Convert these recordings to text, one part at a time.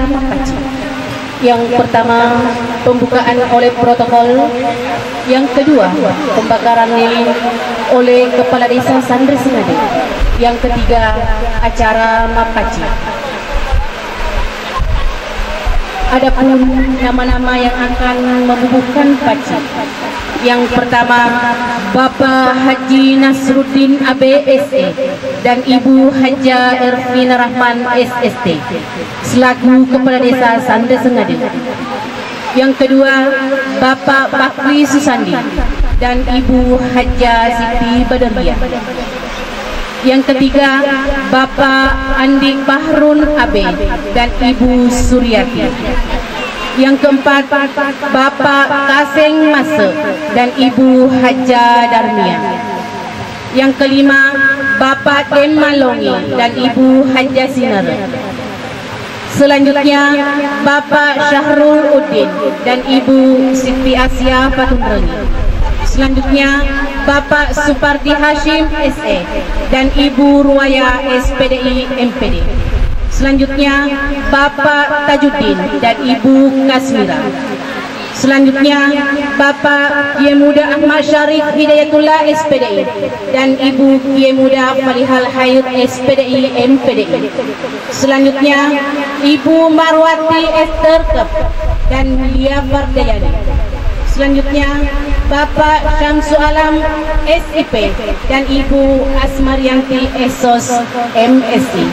Mapaci. Yang pertama, pembukaan oleh protokol. Yang kedua, pembakaran lilin oleh Kepala Desa Sandra Sengade. Yang ketiga, acara Mapaci. Adapun nama-nama yang akan membubuhkan paci. Yang pertama, Bapak Haji Nasruddin ABSE dan Ibu Haja Ervina Rahman SST selaku Kepala Desa Sandra Sengade. Yang kedua, Bapak Bakri Susandi dan Ibu Haja Siti Badariah. Yang ketiga, Bapak Andik Bahrun Abe dan Ibu Suryati. Yang keempat, Bapak Kaseng Mase dan Ibu Haja Darmia. Yang kelima, Bapak Dem Malongi dan Ibu Haja Sinar. Selanjutnya, Bapak Syahrul Uddin dan Ibu Siti Asia Patunrengi. Selanjutnya, Bapak Supardi Hashim SE dan Ibu Ruwaya SPDI MPD. Selanjutnya, Bapak Tajuddin dan Ibu Kasmira. Selanjutnya, Bapak Kiai Muda Ahmad Syarif Hidayatullah SPDI dan Ibu Kiai Muda Falihal Hayat SPDI MPDI. Selanjutnya, Ibu Marwati Esther Kep dan Lia Fardayani. Selanjutnya, Bapak Syamsu Alam SIP dan Ibu Asmarianti Esos MSI.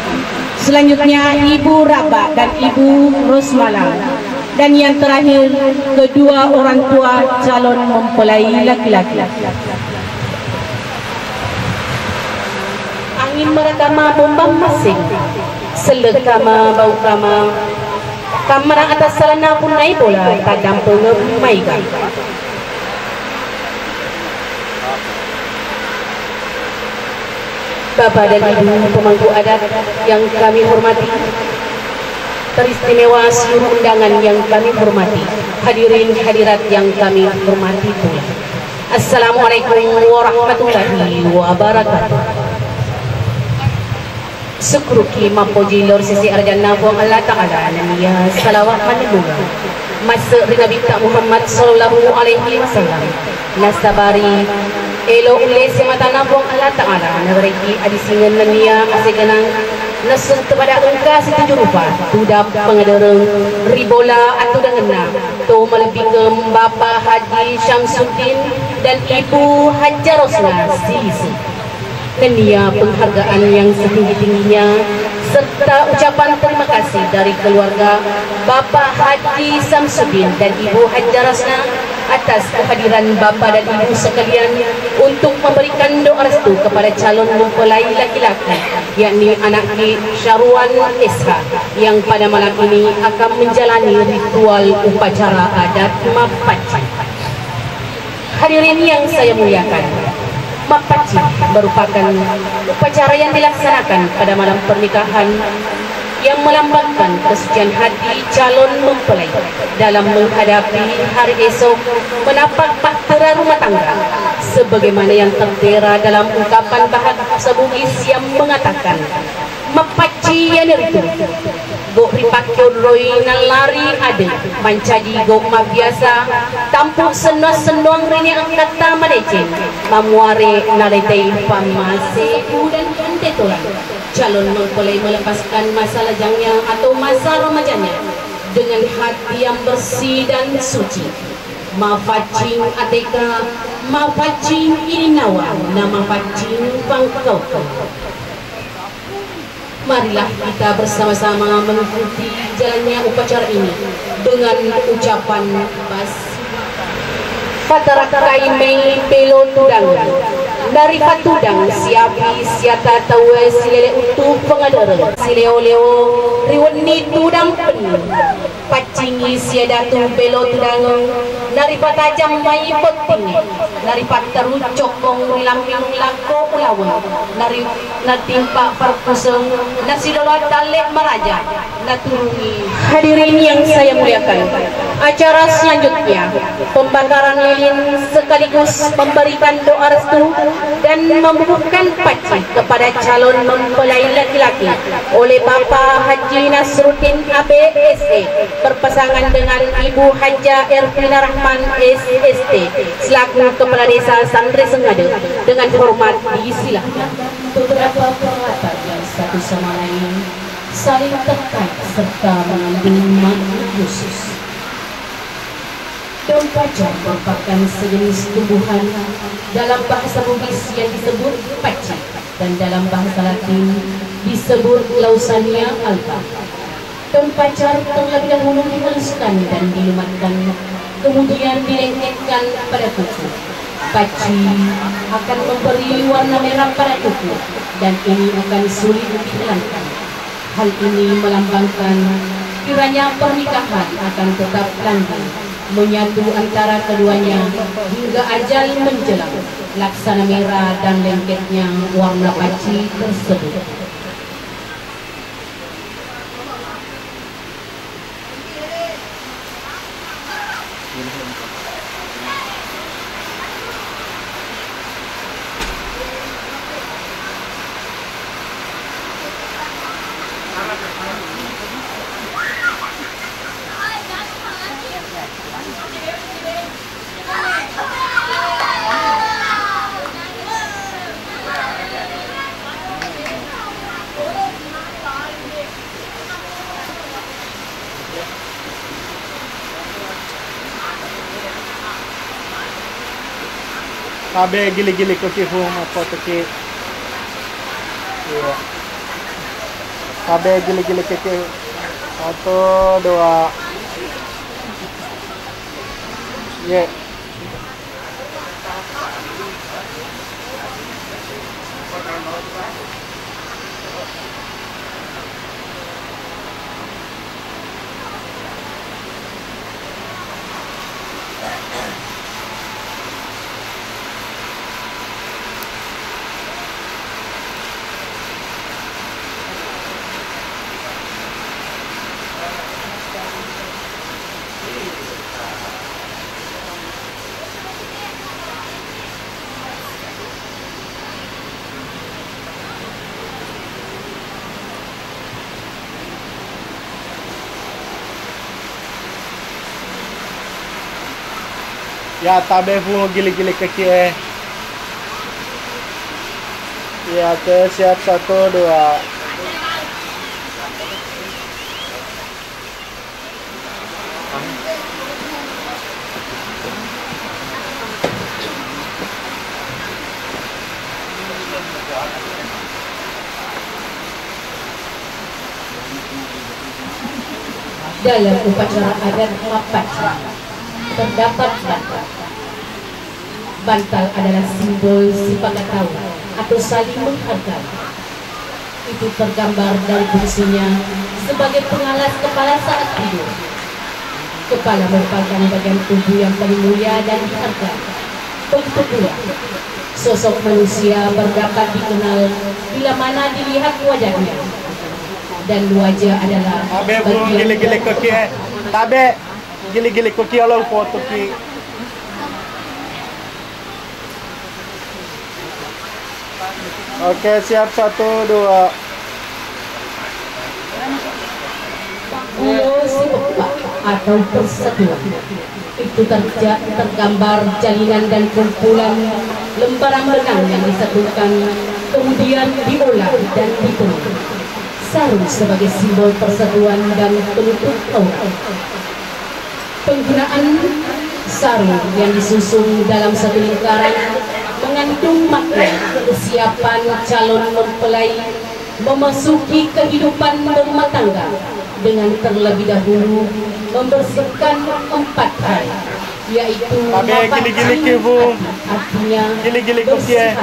Selanjutnya, Ibu Raba dan Ibu Rosmala. Dan yang terakhir, kedua orang tua calon mempelai laki-laki. Angin merekama bombang masing, selekama bau kama, kamarang atas salana pun naik bola, tajam pengemaikan. Bapak dan Ibu pemangku adat yang kami hormati, teristimewa seluruh undangan yang kami hormati, hadirin hadirat yang kami hormati pula. Assalamualaikum warahmatullahi wabarakatuh. Sukruki mapoji lor sisi arjana buang Allah Ta'ala namiya salawat manuga masa Nabi Muhammad sallallahu alaihi wasallam nasabari elo ule sematana buang Allah Ta'ala nabariki adisingan namiya aseganang nasun kepada engkau setuju rupa tudap pengadereng ribola atau dengena tu melebihkan Bapak Haji Syamsuddin dan Ibu Haja Rosna Sisi. Nenia penghargaan yang setinggi-tingginya serta ucapan terima kasih dari keluarga Bapak Haji Syamsuddin dan Ibu Haja Rosna atas kehadiran Bapak dan Ibu sekalian untuk memberikan doa restu kepada calon mempelai laki-laki, yakni anak Ki Syarwan Esha yang pada malam ini akan menjalani ritual upacara adat Mapaci. Hadirin yang saya muliakan, Mapaci merupakan upacara yang dilaksanakan pada malam pernikahan yang melambangkan kesucian hati calon mempelai dalam menghadapi hari esok menapak bahtera rumah tangga, sebagaimana yang tertera dalam ungkapan bahasa Bugis yang mengatakan Mapaci yang itu go ripakyo roy nalari ade mancaji go mabiasa tampuk senuang rini angkata manecen mamuare naletei pamase dan antetolan calon mempelai melepaskan masa lajangnya atau masa remajanya dengan hati yang bersih dan suci. Mafacing ateka, mafacing ininawa, nama facing pangkau. Marilah kita bersama-sama mengikuti jalannya upacara ini dengan ucapan bas. Patarakai mei pelo tudang dari patudang siapi siata tawe silele utuh pengadere sileo leo riwani tudang pen pacingi sia datu belot dangung naripat tajam mai penting naripat terucok kong rilang-rilang lako ulawan natimpa perkusung nasidolot talek meraja naturungi. Hadirin yang saya muliakan, acara selanjutnya pembakaran lilin sekaligus memberikan doa restu dan membubuhkan paci kepada calon mempelai laki-laki oleh Bapak Haji Nasruddin ABSE berpasangan dengan Ibu Haja Ervina Rahman SST selaku Kepala Desa Sandri Sengade. Dengan hormat disilakan. Beberapa peralatan yang satu sama lain saling terkait serta mengandung makna khusus. Daun pacar merupakan sejenis tumbuhan dalam bahasa Bugis yang disebut paci dan dalam bahasa Latin disebut Lausania alba. Daun pacar terlebih dahulu dihaluskan dan dilumatkan, kemudian dilengketkan pada kuku. Paci akan memberi warna merah pada kuku dan ini akan sulit dihilangkan. Hal ini melambangkan kiranya pernikahan akan tetap langgeng menyatu antara keduanya hingga ajal menjelang. Laksana merah dan lengketnya warna paci tersebut. Abe gili-gili koki home apa toki. Iya. Abe gili-gili koki atau doa. Yeah. Ya tabe fu gili-gili kaki Ya ke siap 1 2. Dalam upacara adat Mapaci terdapat bantal. Bantal adalah simbol sipakatau atau saling menghargai. Itu tergambar dari fungsinya sebagai pengalas kepala saat tidur. Kepala merupakan bagian tubuh yang paling mulia dan dihargai. Begitu pula sosok manusia berdapat dikenal bila mana dilihat wajahnya. Dan wajah adalah bagian gili-gili kaki tabe gili-gili koki Allah foto ki. Oke, siap 1 2. Atau persatuan itu tergambar jalinan dan kumpulan lembaran benang yang disatukan kemudian diolah dan ditulis. Sarung sebagai simbol persatuan dan penutup aurat. Penggunaan sarung yang disusun dalam satu lingkaran mengandung makna kesiapan calon mempelai memasuki kehidupan berumah tangga dengan terlebih dahulu membersihkan 4 hal, yaitu gili-gili bu artinya gili-gili kokie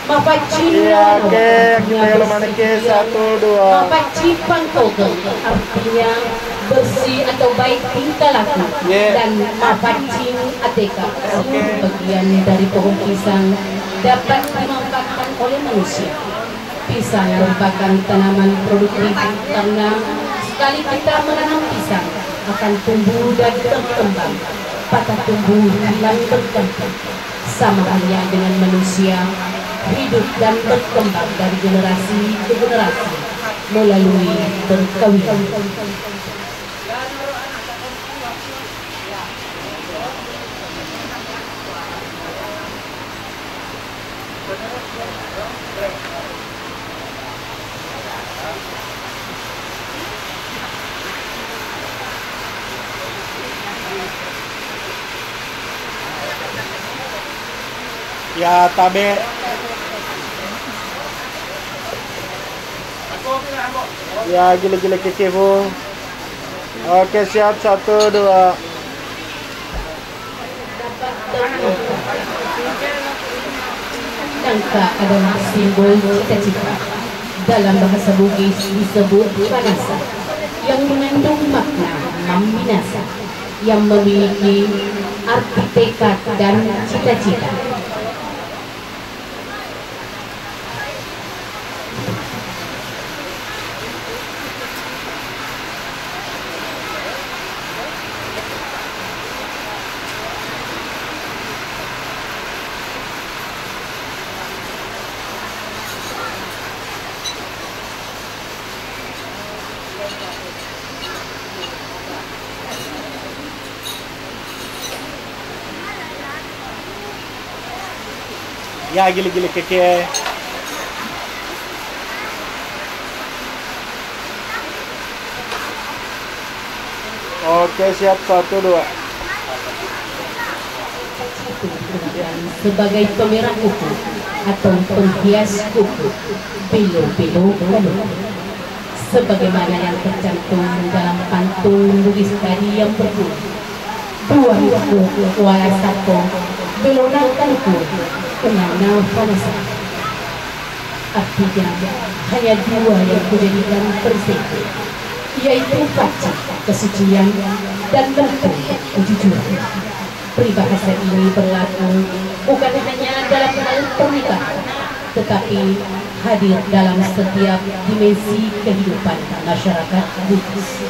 Mapaci kita yang mana ke 1 2. Mapaci pangkoke artinya bersih atau baik tingkah laku dan mapancing ateka. Seluruh bagian dari pohon pisang dapat dimanfaatkan oleh manusia. Pisang merupakan tanaman produktif karena sekali kita menanam pisang akan tumbuh dan berkembang. Patah tumbuh hilang berkembang. Sama halnya dengan manusia, hidup dan berkembang dari generasi ke generasi melalui perkawinan. Ya, tabe. Ya, gila-gila kekefu. Oke, siap. 1, 2. Nangka adalah simbol cita-cita. Dalam bahasa Bugis disebut panasa, yang mengandung makna membinasa, yang memiliki arti tekad dan cita-cita. Ya, gila-gila keke. Oke, siap. 1, 2. Sebagai pemerah kuku atau penghias kuku, belo-belo kuku, sebagaimana yang tercantum dalam pantun Bugis tadi yang berbunyi, dua kuku kuala satu belonakan kuku kenana panasa. Artinya hanya dua yang kujadikan persegi, yaitu pacak kesucian dan bentuk kejujuran. Peribahasa ini berlaku bukan hanya dalam hal pernikahan, tetapi hadir dalam setiap dimensi kehidupan masyarakat Bugis.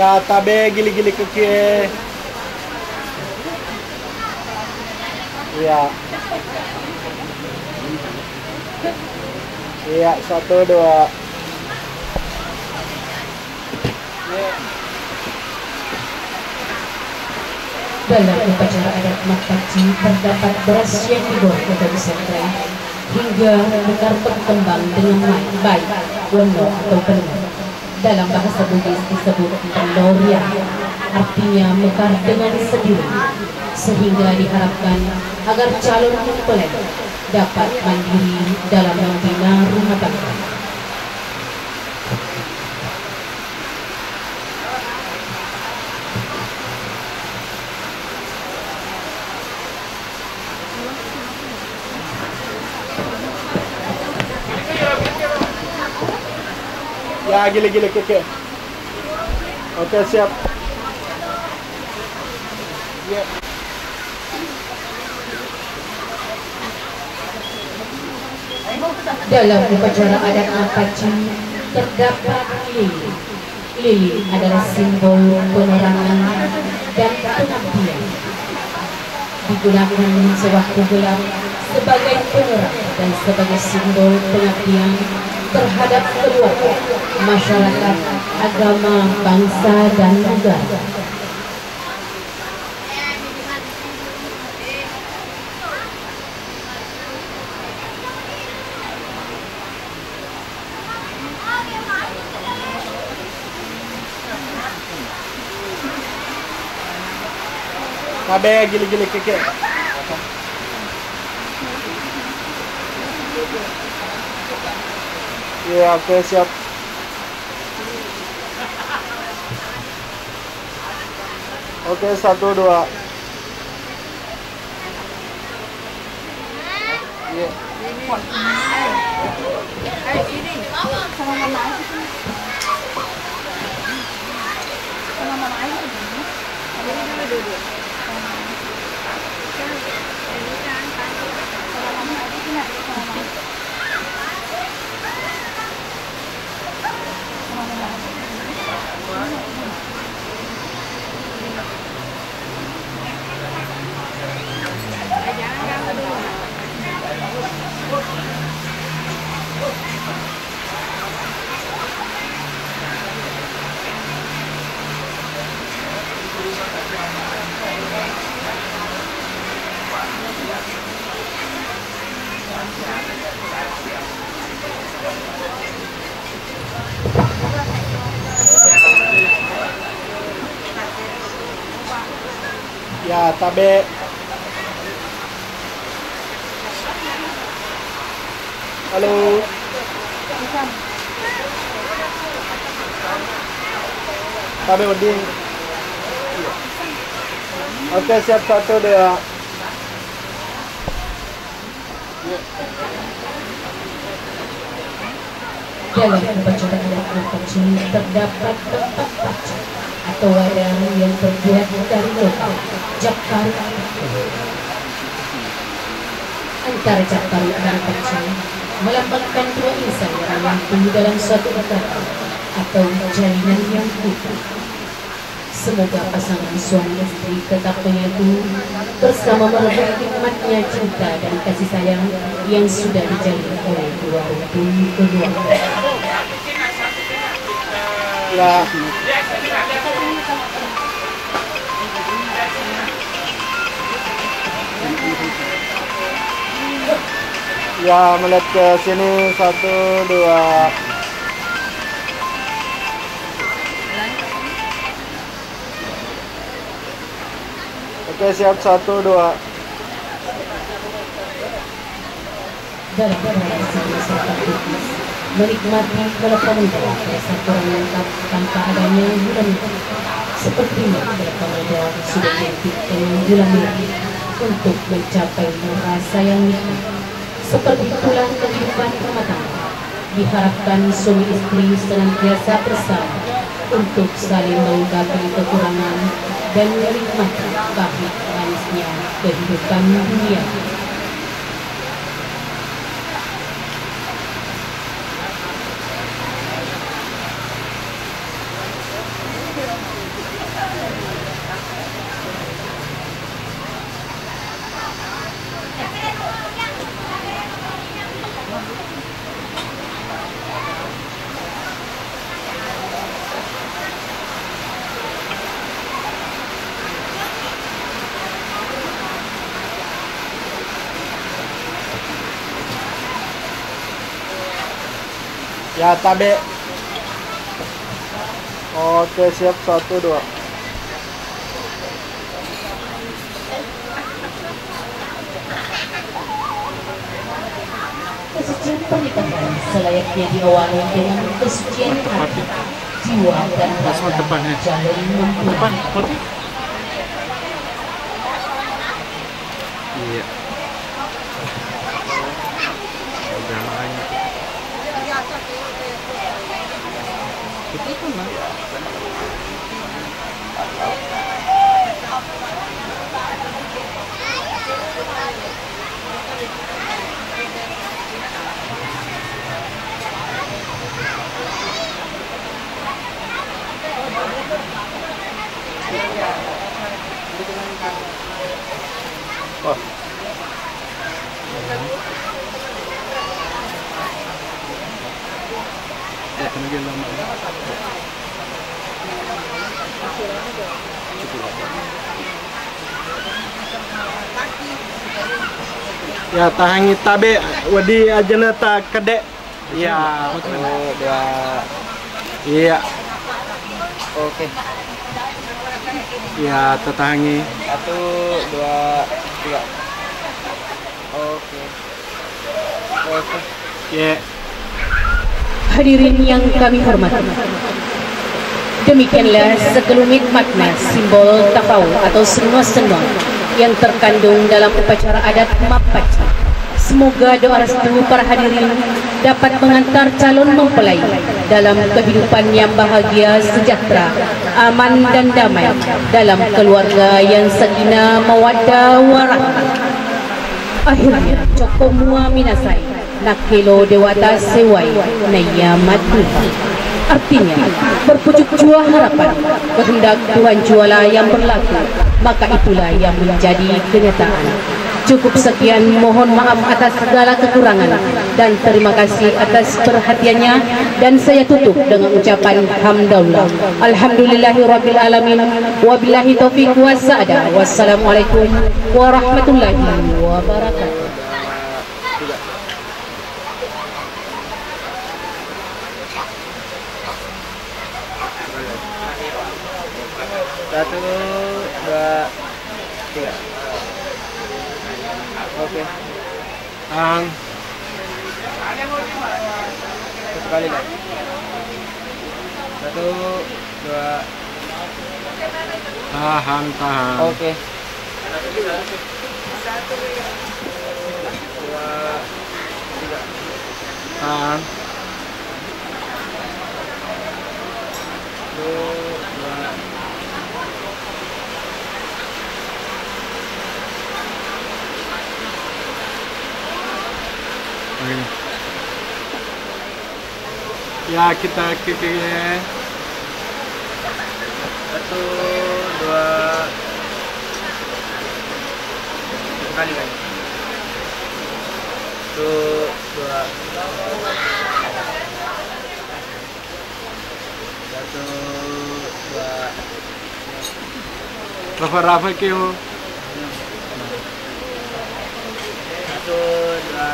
Ya, tabe gili-gili keke. Ya. Iya, 1, 2. Dalam upacara adat Makaci terdapat beras yang digoreng dari sentrai hingga mekar berkembang dengan baik, wono atau penuh. Dalam bahasa Bugis disebut peloria, artinya mekar dengan sendiri, sehingga diharapkan agar calon mempelai dapat mandiri dalam membina rumah tangga. Ya, gila-gila keke. Oke, siap. Ya. Dalam upacara adat Makaci terdapat lilin. Lilin adalah simbol penerangan dan pengabdian. Digunakan sewaktu gelap sebagai penerang dan sebagai simbol pengabdian terhadap keluarga, masyarakat, agama, bangsa, dan negara. Tabe gili-gili keke. Ya, oke, siap. Oke, 1, 2. Iya. Ya, tabe. Halo. Tabe uding. Oke, siap 1, 2. Dalam percetakan kecil terdapat tempat baca atau wadah yang terbuat dari logam Jakarta. Antara Jakarta dan kecil melambangkan dua insan yang menyatu dalam suatu ikatan atau jalinan yang utuh. Semoga pasangan suami istri tetap menyatu bersama merebut nikmatnya cinta dan kasih sayang yang sudah dijalin oleh dua rukun keluarga. Ya. Ya, melihat ke sini 1, 2. Oke, siap 1, 2. Dalam relasi serta menikmati telepon rasa kurang lengkap tanpa adanya bulan sepertinya telepon sudah dipikirkan bulan untuk mencapai rasa yang nikmat. Seperti itulah kehidupan rumah tangga. Diharapkan suami istri senantiasa bersama untuk saling melengkapi kekurangan dan menikmati pahit manisnya kehidupan dunia. Ya, tabe. Oke, siap 1, 2. Kesucian pernikahan selayaknya diawali dengan kesucian hati, jiwa dan raga jalin mempelai. Iya. Itu mah. Oh. Ya, tahangi tabe wadi ajana ta kade. Ya, 1, 2. Iya. Oke. Ya, tetahangi 1, 2, 3. Oke. Oke. Ya. Hadirin yang kami hormati, Demikianlah sekelumit makna simbol tapau atau senua-senua yang terkandung dalam upacara adat Mapaci. Semoga doa restu para hadirin dapat mengantar calon mempelai dalam kehidupan yang bahagia, sejahtera, aman dan damai dalam keluarga yang sakinah, mawaddah, warahmah. Akhirnya, Coko Mua Minasai, Nakelo Dewata Sewai, Nayamat Tuhan. Artinya, berpucuk jua harapan, kehendak Tuhan juala yang berlaku, maka itulah yang menjadi kenyataan. Cukup sekian, mohon maaf atas segala kekurangan dan terima kasih atas perhatiannya, dan saya tutup dengan ucapan hamdalillah. Alhamdulillahirabbil alamin, wabillahi taufiq wassadah. Wassalamualaikum warahmatullahi wabarakatuh. Satu, dua, tiga. Oke. Ang. Satu kali lagi. Satu, dua. Tahan. Oke. Dua, tiga. Tahan. Dua. Ya, kita kiki. Satu, dua. Sekali lagi. Satu, dua. Satu, dua. Rafa kyo. Satu, dua.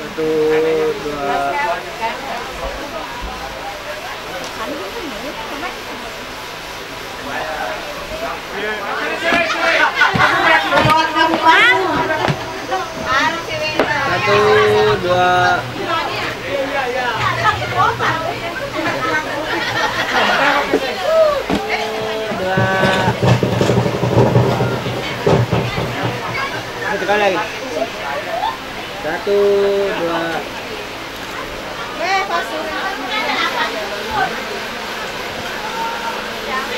Satu, dua. Satu, dua. Satu kali lagi. Satu, dua.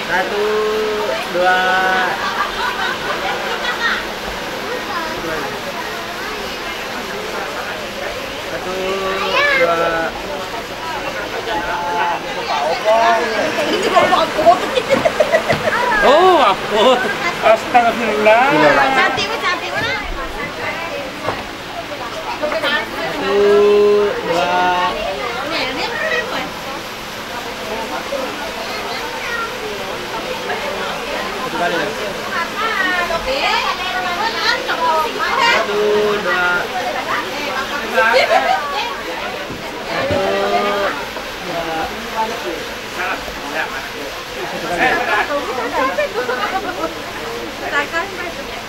Satu, dua. Satu, dua. Oh, aku. Astagfirullah. Cantik mana? Satu, dua. Satu kali lagi. Satu, dua.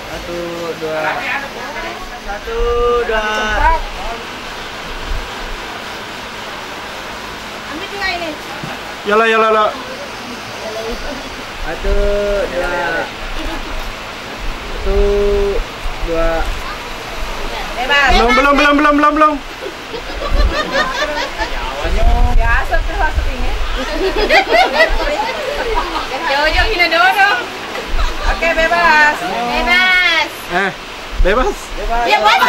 Satu, dua. Satu, dua. Ambil juga ini. Yala. Satu, dua. Satu, dua. Bebas. Belum. Biasa tuh masuk ini. Jojo Hinodoro. Oke, bebas. Bebas. Bebas. Bebas.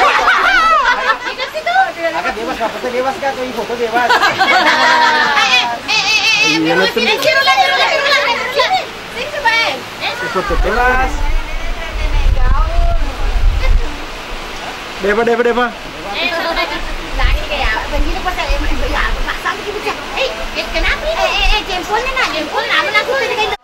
Dikasih tuh. Agak bebas, apa tuh bebas kan? Tuh foto bebas. Foto Bebas. Deva. Lagi kayak begini pas saya ya pasang gitu. Kenapa ini? Jempolnya nak, jempol nak. Mana aku tadi kayak